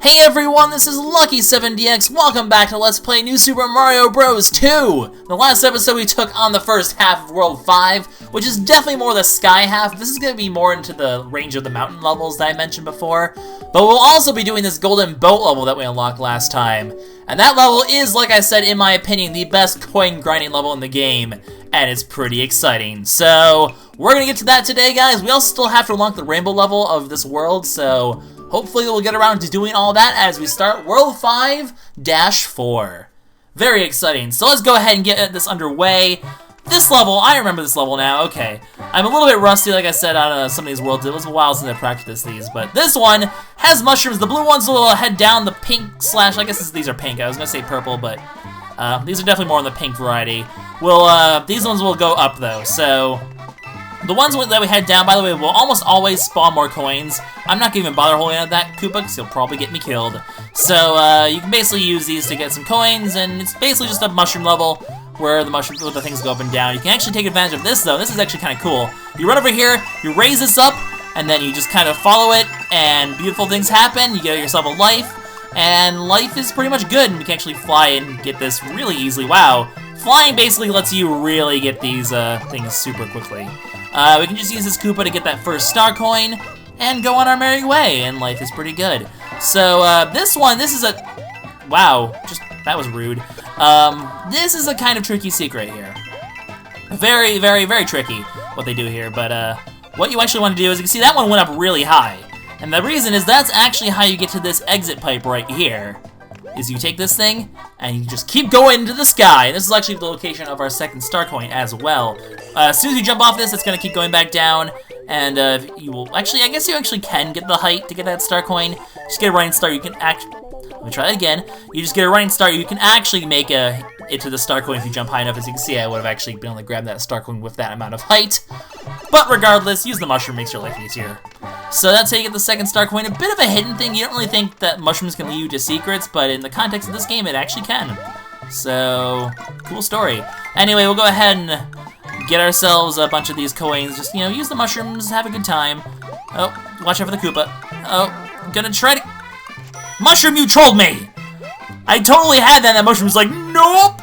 Hey everyone, this is LuckySevenDX. Welcome back to Let's Play New Super Mario Bros. 2! The last episode we took on the first half of World 5, which is definitely more the sky half. This is going to be more into the range of the mountain levels that I mentioned before. But we'll also be doing this golden boat level that we unlocked last time. And that level is, like I said, in my opinion, the best coin grinding level in the game. And it's pretty exciting. So, we're going to get to that today, guys. We also still have to unlock the rainbow level of this world, so hopefully we'll get around to doing all that as we start World 5-4. Very exciting. So let's go ahead and get this underway. This level, I remember this level now. Okay. I'm a little bit rusty, like I said, on some of these worlds. It was a while since I practiced these, but this one has mushrooms. The blue ones will head down. The pink slash, I guess these are pink. I was going to say purple, but these are definitely more on the pink variety. These ones will go up, though, so the ones that we head down, by the way, will almost always spawn more coins. I'm not going to even bother holding out that Koopa, because he'll probably get me killed. So, you can basically use these to get some coins, and it's basically just a mushroom level where the things go up and down. You can actually take advantage of this, though. This is actually kind of cool. You run over here, you raise this up, and then you just kind of follow it, and beautiful things happen. You get yourself a life, and life is pretty much good, and you can actually fly and get this really easily. Wow. Flying basically lets you really get these things super quickly. We can just use this Koopa to get that first star coin and go on our merry way, and life is pretty good. So, this is a... Wow, that was rude. This is a kind of tricky secret here. Very, very, very tricky what they do here, but what you actually want to do is, you can see that one went up really high. And the reason is that's actually how you get to this exit pipe right here. Is you take this thing, and you just keep going into the sky. And this is actually the location of our second star coin as well. As soon as you jump off this, it's going to keep going back down, and you will actually, I guess you actually can get the height to get that star coin. Just get a running start, you can actually, let me try that again. You just get a running start, you can actually make it to the star coin if you jump high enough. As you can see, I would have actually been able to grab that star coin with that amount of height. But regardless, use the mushroom, makes your life easier. So that's how you get the second star coin. A bit of a hidden thing. You don't really think that mushrooms can lead you to secrets, but in the context of this game, it actually can. So, cool story. Anyway, we'll go ahead and get ourselves a bunch of these coins. Just, you know, use the mushrooms, have a good time. Oh, watch out for the Koopa. Oh, I'm gonna try to... Mushroom, you trolled me! I totally had that, and that mushroom was like, nope!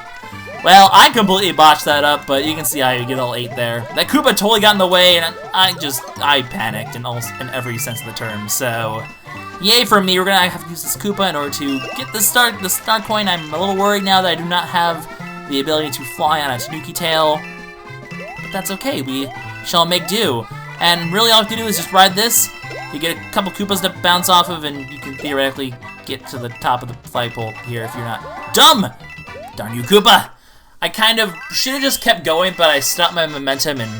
Well, I completely botched that up, but you can see how you get all 8 there. That Koopa totally got in the way, and I panicked in every sense of the term. So, yay for me. We're gonna have to use this Koopa in order to get the star coin. I'm a little worried now that I do not have the ability to fly on a Tanuki tail, but that's okay. We shall make do. And really, all you have to do is just ride this. You get a couple Koopas to bounce off of, and you can theoretically get to the top of the flagpole here if you're not dumb. Darn you, Koopa! I kind of should have just kept going, but I stopped my momentum, and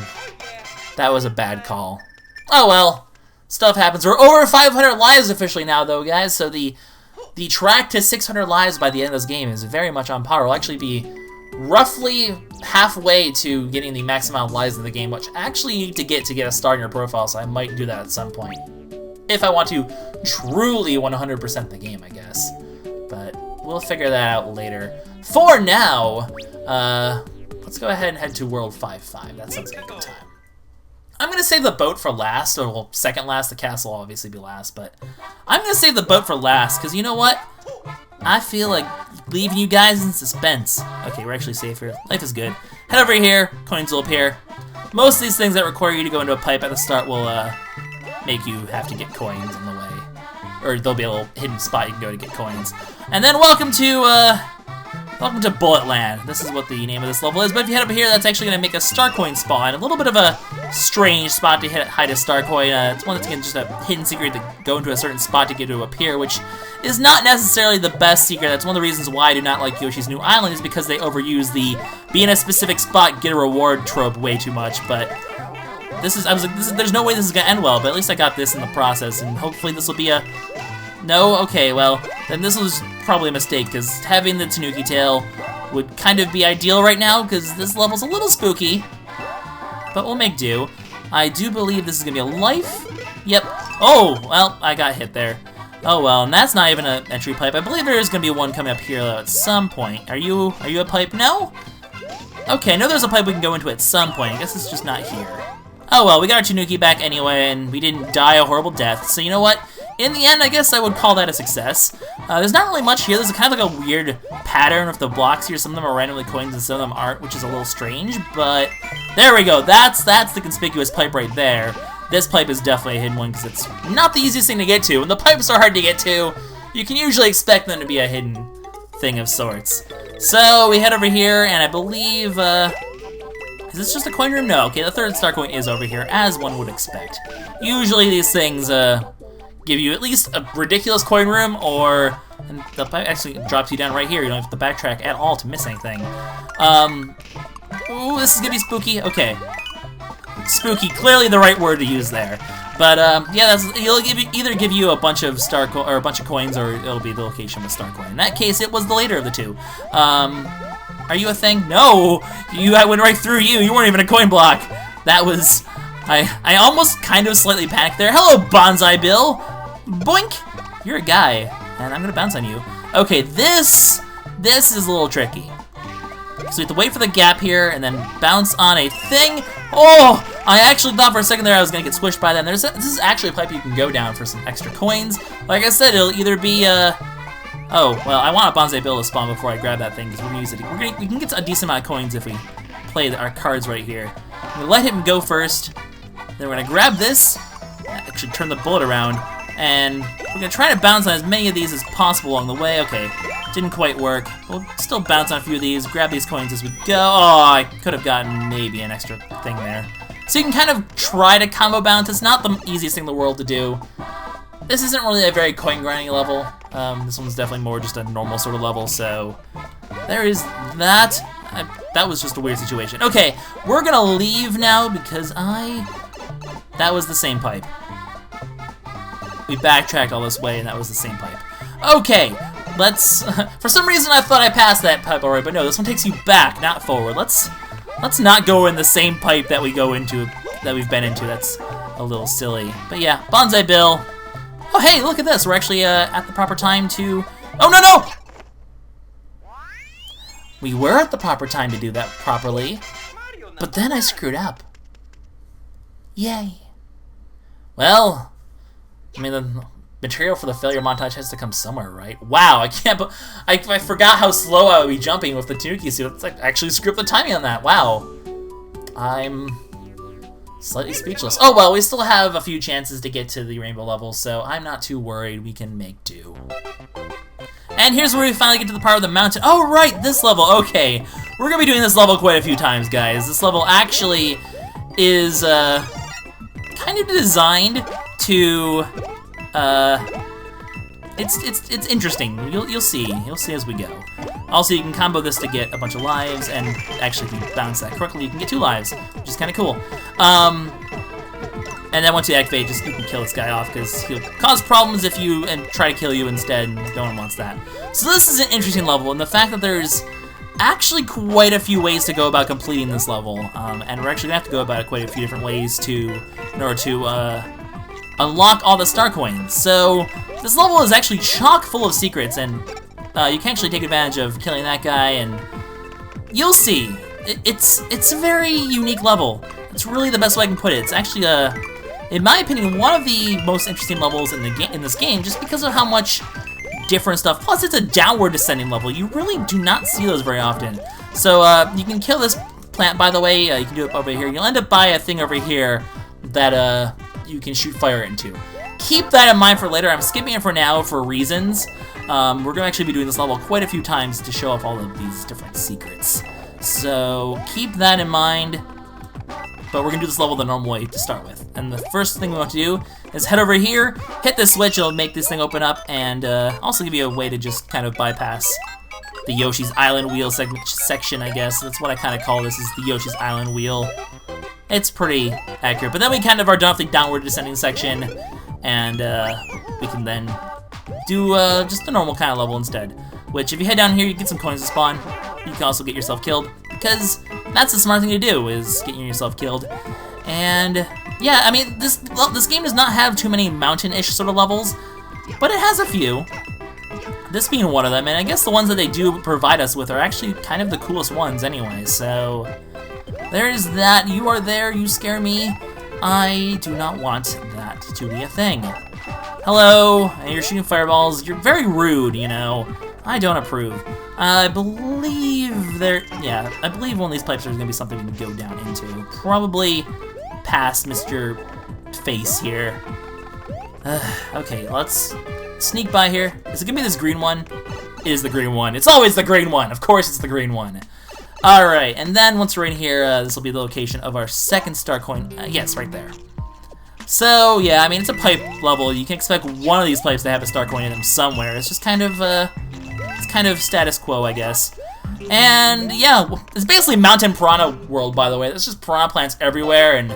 that was a bad call. Oh well, stuff happens. We're over 500 lives officially now, though, guys, so the track to 600 lives by the end of this game is very much on par. We'll actually be roughly halfway to getting the max amount of lives in the game, which I actually need to get a star in your profile, so I might do that at some point. If I want to truly 100% the game, I guess. But we'll figure that out later. For now, let's go ahead and head to World 5-5. That sounds like a good time. I'm going to save the boat for last, or well, second last. The castle will obviously be last, but I'm going to save the boat for last, because you know what? I feel like leaving you guys in suspense. Okay, we're actually safe here. Life is good. Head over here. Coins will appear. Most of these things that require you to go into a pipe at the start will make you have to get coins on the way. Or there'll be a little hidden spot you can go to get coins. And then welcome to Boatland. This is what the name of this level is. But if you head up here, that's actually going to make a star coin spawn. A little bit of a strange spot to hide a star coin. It's one that's just a hidden secret to go into a certain spot to get it to appear, which is not necessarily the best secret. That's one of the reasons why I do not like Yoshi's New Island, is because they overuse the be in a specific spot, get a reward trope way too much. But there's no way this is going to end well, but at least I got this in the process, and hopefully this will be a... No? Okay, well, then this was probably a mistake, because having the Tanuki tail would kind of be ideal right now, because this level's a little spooky, but we'll make do. I do believe this is going to be a life. Yep. Oh, well, I got hit there. Oh, well, and that's not even an entry pipe. I believe there is going to be one coming up here, though, at some point. Are you a pipe? No? Okay, I know there's a pipe we can go into at some point. I guess it's just not here. Oh, well, we got our Tanuki back anyway, and we didn't die a horrible death, so you know what? in the end, I guess I would call that a success. There's not really much here. There's kind of like a weird pattern with the blocks here. Some of them are randomly coins and some of them aren't, which is a little strange, but there we go. That's the conspicuous pipe right there. This pipe is definitely a hidden one because it's not the easiest thing to get to. When the pipes are hard to get to, you can usually expect them to be a hidden thing of sorts. So we head over here, and I believe, is this just a coin room? No, okay, the third star coin is over here, as one would expect. Usually these things give you at least a ridiculous coin room, or and the pipe actually drops you down right here. You don't have to backtrack at all to miss anything. Ooh, this is gonna be spooky. Okay, spooky, clearly the right word to use there. But yeah, it'll either give you a bunch of a bunch of coins, or it'll be the location with star coin. In that case, it was the later of the two. Are you a thing? No, I went right through you. You weren't even a coin block. That was, I almost kind of slightly panicked there. Hello, Bonsai Bill. Boink. You're a guy, and I'm gonna bounce on you. Okay, this is a little tricky. So we have to wait for the gap here, and then bounce on a thing. Oh, I actually thought for a second there I was gonna get squished by that. This is actually a pipe you can go down for some extra coins. Like I said, it'll either be oh, well, I want a Bonsai Bill to spawn before I grab that thing, because we're gonna use it. We can get a decent amount of coins if we play our cards right here. I'm gonna let him go first. Then we're gonna grab this, actually turn the bullet around, and we're gonna try to bounce on as many of these as possible along the way. Okay, didn't quite work. We'll still bounce on a few of these, grab these coins as we go. Oh, I could have gotten maybe an extra thing there. So you can kind of try to combo bounce. It's not the easiest thing in the world to do. This isn't really a very coin grinding level. This one's definitely more just a normal sort of level, so there is that. That was just a weird situation. Okay, we're gonna leave now because that was the same pipe. We backtracked all this way and that was the same pipe. Okay, let's, for some reason I thought I passed that pipe already, but no, this one takes you back, not forward. Let's not go in the same pipe that we've been into. That's a little silly. But yeah, Bonsai Bill. Oh hey, look at this. We're actually at the proper time to... Oh no! We were at the proper time to do that properly, but then I screwed up. Yay. Well, I mean, the material for the failure montage has to come somewhere, right? Wow, I forgot how slow I would be jumping with the Tanuki suit. It's like, I actually screwed up the timing on that. Wow. I'm slightly speechless. Oh well, we still have a few chances to get to the rainbow level, so I'm not too worried. We can make do. And here's where we finally get to the part of the mountain. Oh right, this level. Okay, we're gonna be doing this level quite a few times, guys. This level actually is kind of designed to it's interesting. You'll see as we go. Also, you can combo this to get a bunch of lives, and actually, if you bounce that correctly, you can get 2 lives, which is kind of cool. And then once you activate, you can kill this guy off, because he'll cause problems if you try to kill you instead, and no one wants that. So this is an interesting level, and the fact that there's actually quite a few ways to go about completing this level, and we're actually gonna have to go about it quite a few different ways in order to unlock all the star coins. So this level is actually chock full of secrets, and you can actually take advantage of killing that guy, and you'll see. It's a very unique level. It's really the best way I can put it. It's actually in my opinion, one of the most interesting levels in this game, just because of how much different stuff. Plus, it's a downward descending level. You really do not see those very often. So you can kill this plant, by the way. You can do it over here. You'll end up by a thing over here that you can shoot fire into. Keep that in mind for later. I'm skipping it for now for reasons. We're going to actually be doing this level quite a few times to show off all of these different secrets. So keep that in mind. But we're going to do this level the normal way to start with. And the first thing we want to do is head over here, hit this switch, it'll make this thing open up, and also give you a way to just kind of bypass the Yoshi's Island Wheel section, I guess. That's what I kind of call this, is the Yoshi's Island Wheel. It's pretty accurate. But then we kind of are done with the downward descending section, and we can then do just the normal kind of level instead. Which, if you head down here, you get some coins to spawn. You can also get yourself killed, because that's the smart thing to do, is getting yourself killed. And yeah, I mean, this game does not have too many mountain-ish sort of levels, but it has a few. This being one of them, and I guess the ones that they do provide us with are actually kind of the coolest ones anyway, so there's that. You are there, you scare me. I do not want that to be a thing. Hello, and you're shooting fireballs. You're very rude, you know. I don't approve. I believe I believe one of these pipes are going to be something we can go down into. Probably past Mr. Face here. Okay, let's sneak by here. Is it going to be this green one? It is the green one. It's always the green one. Of course it's the green one. Alright, and then once we're in here, this will be the location of our second star coin. Yes, right there. So, yeah, I mean, it's a pipe level. You can expect one of these pipes to have a star coin in them somewhere. It's just kind of status quo, I guess. And, yeah, it's basically Mountain Piranha World, by the way. There's just piranha plants everywhere, and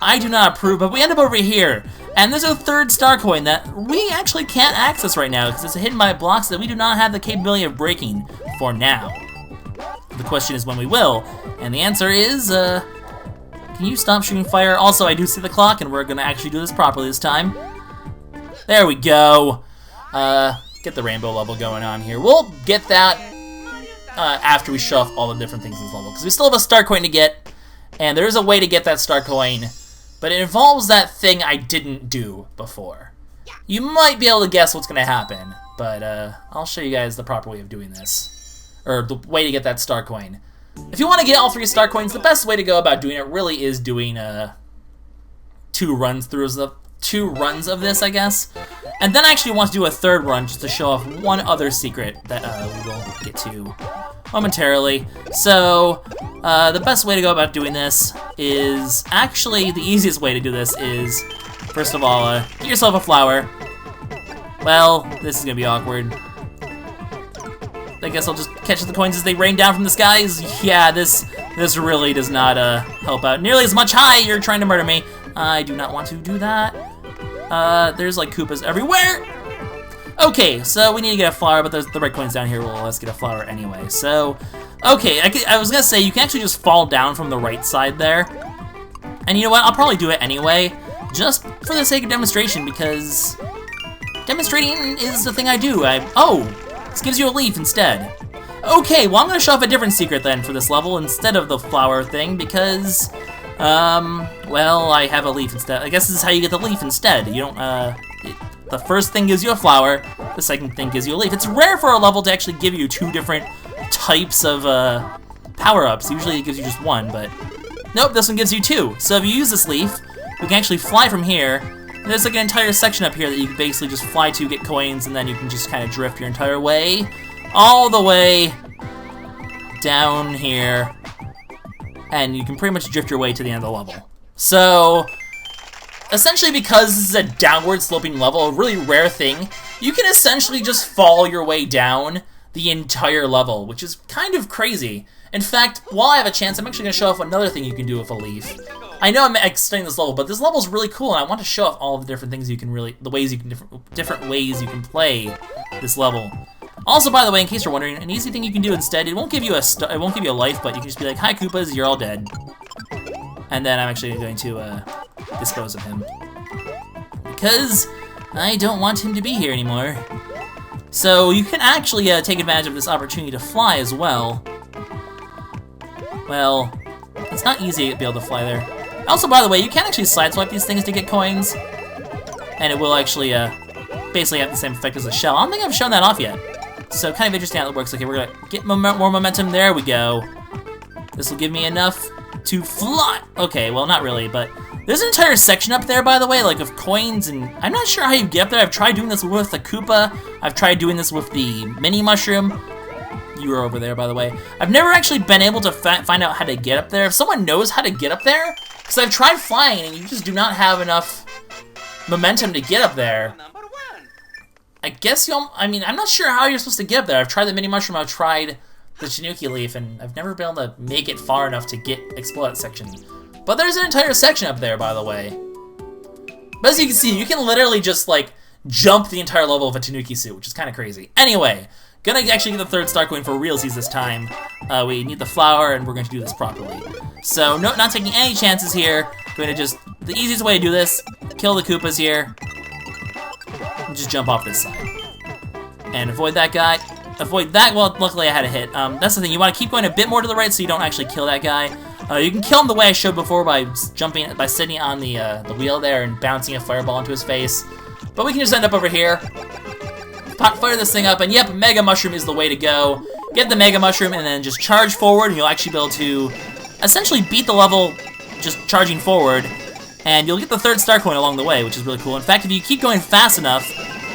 I do not approve, but we end up over here. And there's a third star coin that we actually can't access right now, because it's hidden by blocks that we do not have the capability of breaking for now. The question is when we will, and the answer is, can you stop shooting fire? Also, I do see the clock, and we're going to actually do this properly this time. There we go. Get the rainbow level going on here. We'll get that after we show off all the different things in this level, because we still have a star coin to get, and there is a way to get that star coin, but it involves that thing I didn't do before. You might be able to guess what's going to happen, but I'll show you guys the proper way of doing this, or the way to get that star coin. If you want to get all 3 star coins, the best way to go about doing it really is doing two runs of this, I guess. And then I actually want to do a third run just to show off one other secret that we will get to momentarily. So, the best way to go about doing this is, actually, the easiest way to do this is, first of all, get yourself a flower. Well, this is going to be awkward. I guess I'll just catch the coins as they rain down from the skies. Yeah, this really does not help out nearly as much. Hi, you're trying to murder me. I do not want to do that. There's like Koopas everywhere. Okay, so we need to get a flower, but there's the red coins down here. Well, let's get a flower anyway. So, okay, I was gonna say you can actually just fall down from the right side there. And you know what? I'll probably do it anyway, just for the sake of demonstration, because demonstrating is the thing I do. This gives you a leaf instead. Okay, well I'm gonna show off a different secret then for this level instead of the flower thing, because well, I have a leaf instead. I guess this is how you get the leaf instead. You don't, the first thing gives you a flower, the second thing gives you a leaf. It's rare for a level to actually give you 2 different types of, power-ups. Usually it gives you just 1, but nope, this one gives you 2. So if you use this leaf, we can actually fly from here. There's like an entire section up here that you can basically just fly to, get coins, and then you can just kind of drift your entire way, all the way down here. And you can pretty much drift your way to the end of the level. So, essentially because this is a downward sloping level, a really rare thing, you can essentially just fall your way down the entire level, which is kind of crazy. In fact, while I have a chance, I'm actually going to show off another thing you can do with a leaf. I know I'm extending this level, but this level is really cool, and I want to show off all of the different things you can different ways you can play this level. Also, by the way, in case you're wondering, an easy thing you can do instead, it won't give you a life, but you can just be like, "Hi, Koopas, you're all dead." And then I'm actually going to dispose of him, because I don't want him to be here anymore. So you can actually take advantage of this opportunity to fly as well. Well, it's not easy to be able to fly there. Also, by the way, you can actually sideswipe these things to get coins, and it will actually basically have the same effect as a shell. I don't think I've shown that off yet. So kind of interesting how it works. Okay, we're gonna get more momentum. There we go. This will give me enough to fly. Okay, well, not really, but there's an entire section up there, by the way, like of coins, and I'm not sure how you get up there. I've tried doing this with the Koopa. I've tried doing this with the mini mushroom. You were over there, by the way. I've never actually been able to find out how to get up there. If someone knows how to get up there, because I've tried flying, and you just do not have enough momentum to get up there. I guess I mean, I'm not sure how you're supposed to get up there. I've tried the mini mushroom, I've tried the Tanuki leaf, and I've never been able to make it far enough to explore that section. But there's an entire section up there, by the way. But as you can see, you can literally just, like, jump the entire level of a Tanuki suit, which is kind of crazy. Anyway, gonna actually get the third star coin for realsies this time. We need the flower, and we're going to do this properly. So, no, not taking any chances here. Going to just, the easiest way to do this, kill the Koopas here. And just jump off this side. And avoid that guy. Avoid that. Well, luckily I had a hit. That's the thing. You want to keep going a bit more to the right so you don't actually kill that guy. You can kill him the way I showed before by sitting on the wheel there and bouncing a fireball into his face. But we can just end up over here, fire this thing up, and yep, Mega Mushroom is the way to go. Get the Mega Mushroom and then just charge forward, and you'll actually be able to essentially beat the level just charging forward, and you'll get the 3rd star coin along the way, which is really cool. In fact, if you keep going fast enough,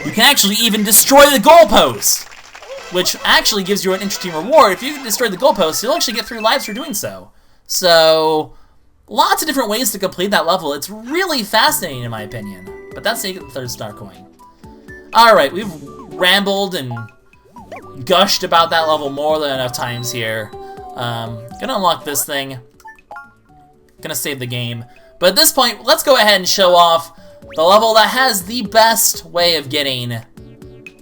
you can actually even destroy the goalpost, which actually gives you an interesting reward. If you can destroy the goalpost, you'll actually get 3 lives for doing so. So, lots of different ways to complete that level. It's really fascinating in my opinion. But that's how you get the 3rd star coin. Alright, we've rambled and gushed about that level more than enough times here. Gonna unlock this thing. Gonna save the game. But at this point, let's go ahead and show off the level that has the best way of getting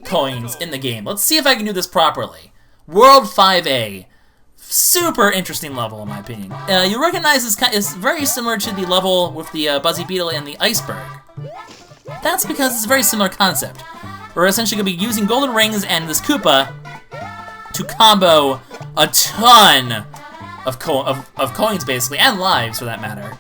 coins in the game. Let's see if I can do this properly. World 5A. Super interesting level, in my opinion. You recognize this is very similar to the level with the Buzzy Beetle and the iceberg. That's because it's a very similar concept. We're essentially going to be using golden rings and this Koopa to combo a ton of coins, basically, and lives, for that matter.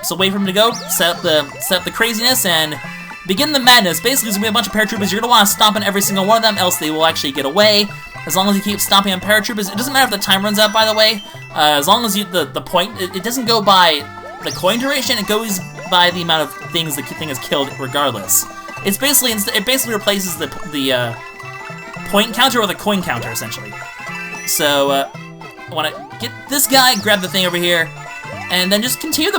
So wait for him to go, set up the craziness, and begin the madness. Basically, there's going to be a bunch of paratroopers. You're going to want to stomp on every single one of them, else they will actually get away. As long as you keep stomping on paratroopers, it doesn't matter if the time runs out, by the way. As long as the point, it doesn't go by the coin duration, it goes by the amount of things the thing is killed, regardless. It basically replaces the point counter with a coin counter, essentially. So I want to get this guy, grab the thing over here, and then just continue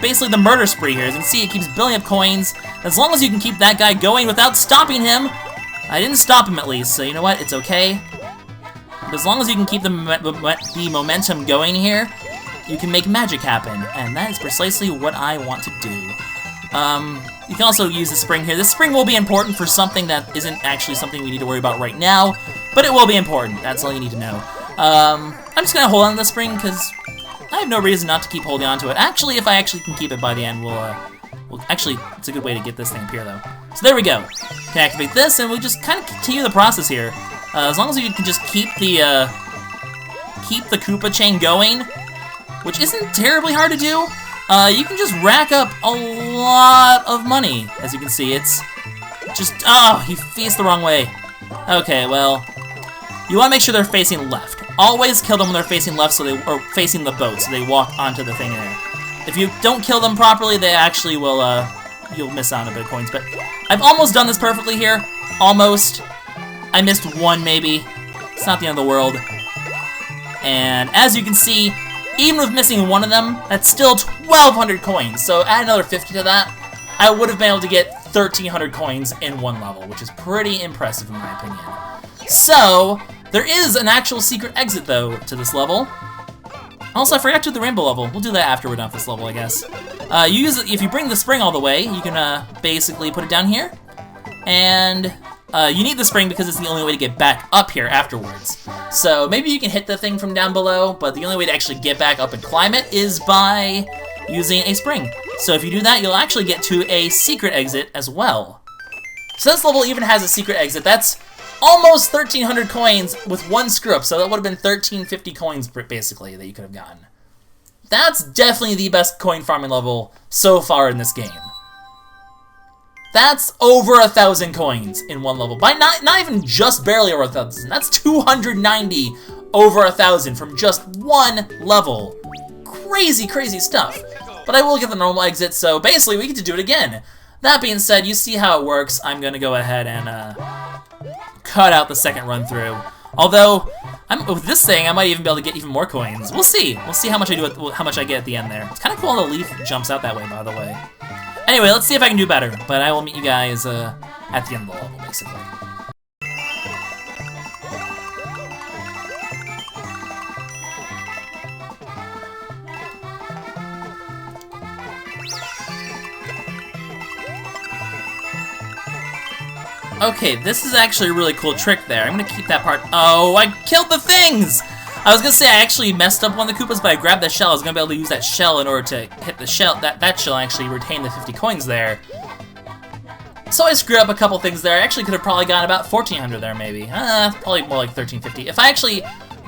basically the murder spree here. As you can see, it keeps building up coins. As long as you can keep that guy going without stopping him. I didn't stop him at least, so you know what? It's okay. But as long as you can keep the momentum going here, you can make magic happen, and that is precisely what I want to do. You can also use the spring here. This spring will be important for something that isn't actually something we need to worry about right now, but it will be important. That's all you need to know. I'm just going to hold on to the spring, because I have no reason not to keep holding on to it. Actually, if I actually can keep it by the end, actually, it's a good way to get this thing up here, though. So there we go. Can activate this, and we'll just kind of continue the process here. As long as you can just keep the Koopa chain going, which isn't terribly hard to do, you can just rack up a lot of money. As you can see, it's just, oh, he faced the wrong way. Okay, well, you want to make sure they're facing left. Always kill them when they're facing left, or facing the boat, so they walk onto the thing there. If you don't kill them properly, they actually will, you'll miss out on a bit of coins. But I've almost done this perfectly here. Almost. I missed one, maybe. It's not the end of the world. And as you can see, even with missing one of them, that's still 1,200 coins. So add another 50 to that, I would have been able to get 1,300 coins in one level, which is pretty impressive in my opinion. So, there is an actual secret exit, though, to this level. Also, I forgot to do the rainbow level. We'll do that after we're done with this level, I guess. You use it, if you bring the spring all the way, you can basically put it down here. And you need the spring because it's the only way to get back up here afterwards. So maybe you can hit the thing from down below, but the only way to actually get back up and climb it is by using a spring. So if you do that, you'll actually get to a secret exit as well. So this level even has a secret exit. That's almost 1,300 coins with one screw-up, so that would have been 1,350 coins, basically, that you could have gotten. That's definitely the best coin farming level so far in this game. That's over 1,000 coins in one level. By not even just barely over 1,000. That's 290 over 1,000 from just one level. Crazy, crazy stuff. But I will get the normal exit, so basically we get to do it again. That being said, you see how it works. I'm going to go ahead and cut out the second run through. Although, with this thing, I might even be able to get even more coins. We'll see. We'll see how much I get at the end there. It's kind of cool how the leaf jumps out that way, by the way. Anyway, let's see if I can do better. But I will meet you guys at the end of the level, basically. Okay, this is actually a really cool trick there. I'm gonna keep that part. Oh, I killed the things! I was gonna say I actually messed up one of the Koopas, but I grabbed the shell. I was gonna be able to use that shell in order to hit the shell. That shell actually retained the 50 coins there. So I screwed up a couple things there. I actually could have probably gotten about 1,400 there, maybe. Probably more like 1,350. If I actually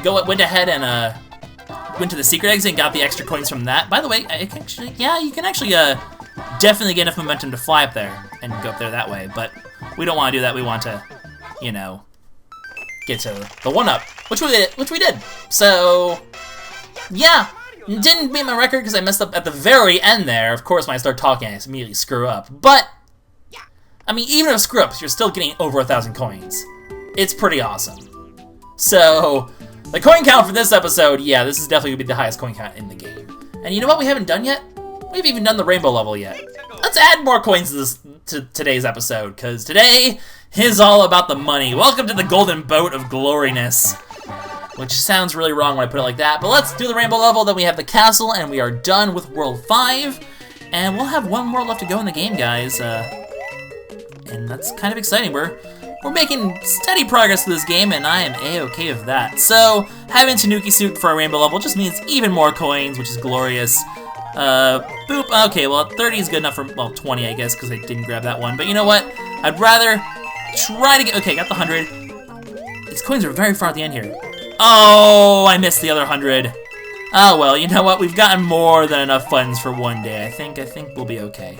went ahead and went to the secret exit and got the extra coins from that. By the way, you can actually definitely get enough momentum to fly up there. and go up there that way, but we don't want to do that. We want to, you know, get to the 1-up, which we did. So, yeah, didn't beat my record because I messed up at the very end there. Of course, when I start talking, I immediately screw up. But, I mean, even if screw ups, you're still getting over 1,000 coins. It's pretty awesome. So, the coin count for this episode, yeah, this is definitely going to be the highest coin count in the game. And you know what we haven't done yet? We haven't even done the rainbow level yet. Let's add more coins to today's episode, because today is all about the money. Welcome to the golden boat of gloriness. Which sounds really wrong when I put it like that, but let's do the rainbow level, then we have the castle, and we are done with World 5. And we'll have one more left to go in the game, guys. And that's kind of exciting. We're making steady progress with this game, and I am A-okay with that. So, having Tanuki Suit for a rainbow level just means even more coins, which is glorious. Boop. Okay, well, 30 is good enough for, well, 20, I guess, because I didn't grab that one. But you know what? I'd rather try to get... Okay, got the 100. These coins are very far at the end here. Oh, I missed the other 100. Oh, well, you know what? We've gotten more than enough funds for one day. I think we'll be okay.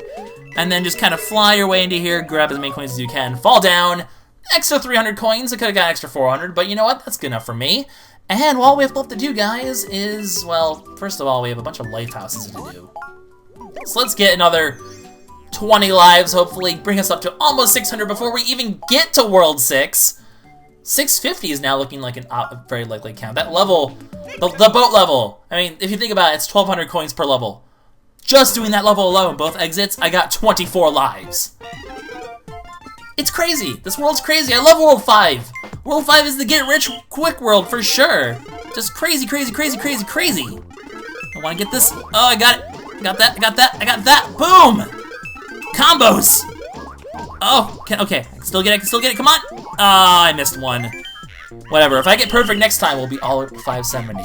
And then just kind of fly your way into here, grab as many coins as you can, fall down... Extra 300 coins, I could have got extra 400, but you know what? That's good enough for me. And all we have left to do, guys, is, well, first of all, we have a bunch of life houses to do. So let's get another 20 lives, hopefully, bring us up to almost 600 before we even get to World 6. 650 is now looking like a very likely count. That level, the boat level, I mean, if you think about it, it's 1,200 coins per level. Just doing that level alone, both exits, I got 24 lives. It's crazy. This world's crazy. I love World 5. World 5 is the get-rich-quick world for sure. Just crazy, crazy, crazy, crazy, crazy. I want to get this. Oh, I got it. Got that. I got that. I got that. Boom. Combos. Oh, okay. I can still get it. I can still get it. Come on. Ah, I missed one. Whatever. If I get perfect next time, we'll be all at 570.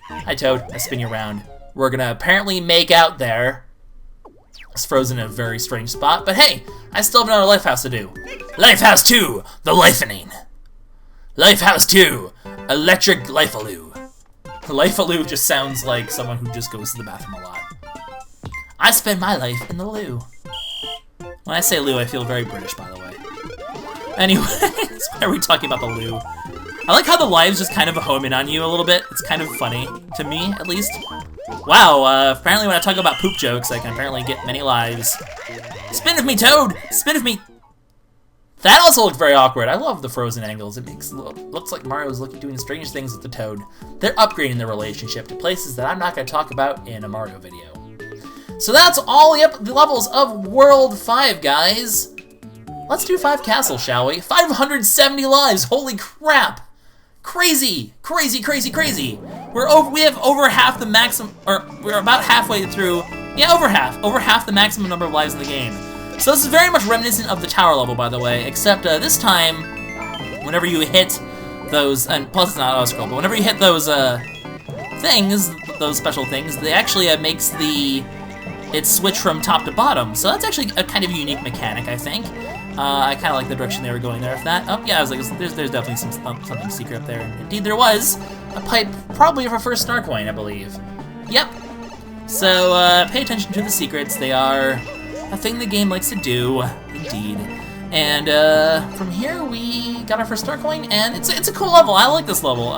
Hi, Toad. I spin you around. We're going to apparently make out there. It's frozen in a very strange spot, but hey, I still have another life house to do. Life House 2, the lifening. Life House 2, electric life-aloo. Life-aloo just sounds like someone who just goes to the bathroom a lot. I spend my life in the loo. When I say loo, I feel very British, by the way. Anyways, why are we talking about the loo? I like how the lives just kind of home in on you a little bit. It's kind of funny, to me, at least. Wow, apparently when I talk about poop jokes, I can apparently get many lives. Spin with me, Toad! Spin with me! That also looked very awkward. I love the frozen angles. It looks like Mario's doing strange things with the Toad. They're upgrading their relationship to places that I'm not going to talk about in a Mario video. So that's all the levels of World 5, guys. Let's do 5 castles, shall we? 570 lives! Holy crap! Crazy! Crazy, crazy, crazy! We have over half the maximum, or we're about halfway through, yeah, over half the maximum number of lives in the game. So this is very much reminiscent of the tower level, by the way, except this time, whenever you hit those, and plus it's not auto-scroll, but whenever you hit those things, those special things, they actually makes it switch from top to bottom. So that's actually a kind of unique mechanic, I think. I kind of like the direction they were going there with that. Oh, yeah, I was like, there's definitely something secret up there. Indeed, there was. A pipe, probably of our first star coin, I believe. Yep. So, pay attention to the secrets. They are a thing the game likes to do, indeed. And, from here, we got our first star coin, and it's a cool level. I like this level.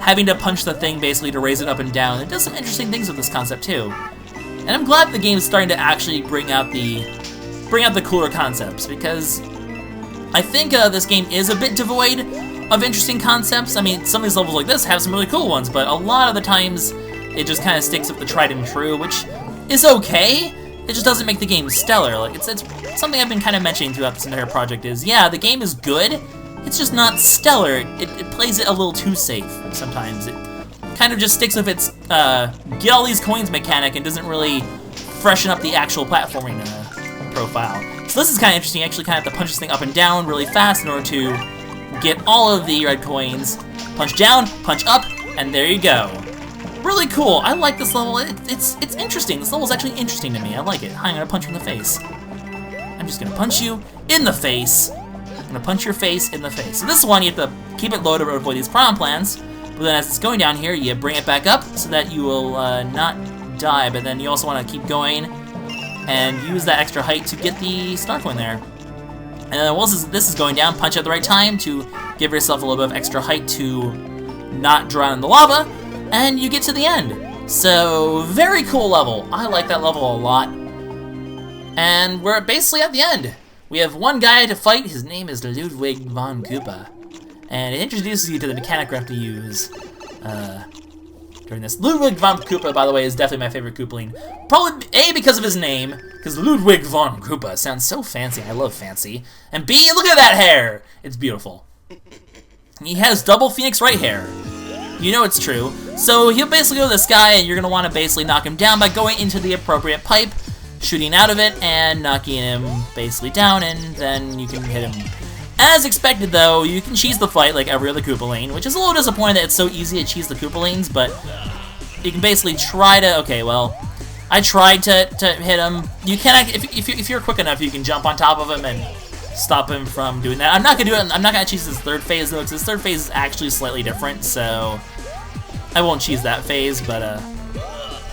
Having to punch the thing, basically, to raise it up and down. It does some interesting things with this concept, too. And I'm glad the game is starting to actually bring out the cooler concepts, because I think this game is a bit devoid of interesting concepts. I mean, some of these levels like this have some really cool ones, but a lot of the times it just kind of sticks with the tried and true, which is okay. It just doesn't make the game stellar. Like it's something I've been kind of mentioning throughout this entire project is, yeah, the game is good, it's just not stellar. It plays it a little too safe sometimes. It kind of just sticks with its get all these coins mechanic and doesn't really freshen up the actual platforming profile. So this is kind of interesting. You actually kind of have to punch this thing up and down really fast in order to get all of the red coins. Punch down, punch up, and there you go. Really cool. I like this level. It's interesting. This level is actually interesting to me. I like it. Hi, I'm gonna punch you in the face. I'm just gonna punch you in the face. I'm gonna punch your face in the face. So this one, you have to keep it low to avoid these piranha plants. But then as it's going down here, you bring it back up so that you will not die. But then you also want to keep going and use that extra height to get the star coin there. And then once this is going down, punch at the right time to give yourself a little bit of extra height to not drown in the lava, and you get to the end. So, very cool level. I like that level a lot. And we're basically at the end. We have one guy to fight. His name is Ludwig Von Koopa. And it introduces you to the mechanic we have to use during this. Ludwig Von Koopa, by the way, is definitely my favorite Koopaling. Probably A, because of his name, because Ludwig Von Koopa sounds so fancy. I love fancy. And B, look at that hair. It's beautiful. He has double Phoenix right hair. You know it's true. So he'll basically go to this guy, and you're going to want to basically knock him down by going into the appropriate pipe, shooting out of it, and knocking him basically down, and then you can hit him. As expected, though, you can cheese the fight like every other Koopaling, which is a little disappointing that it's so easy to cheese the Koopalings, but you can basically try to... Okay, well, I tried to hit him. You can, if you're quick enough, you can jump on top of him and stop him from doing that. I'm not gonna do it. I'm not gonna cheese his third phase though, because his third phase is actually slightly different. So I won't cheese that phase. But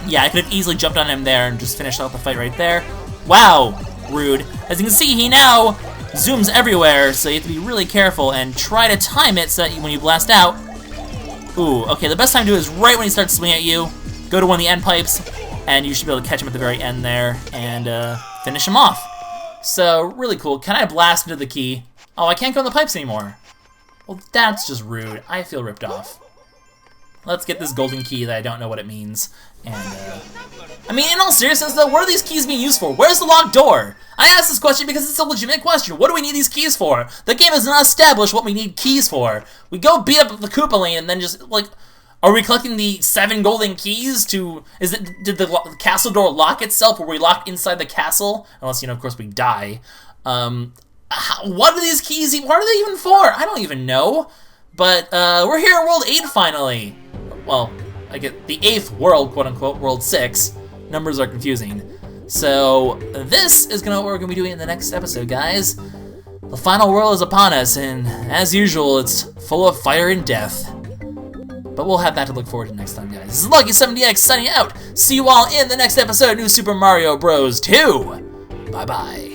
yeah, I could have easily jumped on him there and just finished out the fight right there. Wow, rude. As you can see, he now zooms everywhere, so you have to be really careful and try to time it so that when you blast out. Ooh, okay. The best time to do it is right when he starts swinging at you. Go to one of the end pipes, and you should be able to catch him at the very end there and finish him off. So, really cool. Can I blast into the key? Oh, I can't go in the pipes anymore. Well, that's just rude. I feel ripped off. Let's get this golden key that I don't know what it means. And, I mean, in all seriousness, though, what are these keys being used for? Where's the locked door? I asked this question because it's a legitimate question. What do we need these keys for? The game has not established what we need keys for. We go beat up the Koopaling and then just, like... Are we collecting the 7 golden keys to... Did the castle door lock itself? Were we locked inside the castle? Unless, you know, of course we die. What are these keys? What are they even for? I don't even know. But we're here in World 8 finally. Well, I get the 8th world, quote-unquote, World 6. Numbers are confusing. So this is what we're going to be doing in the next episode, guys. The final world is upon us, and as usual, it's full of fire and death. But we'll have that to look forward to next time, guys. This is LuckySevenDX signing out. See you all in the next episode of New Super Mario Bros. 2. Bye-bye.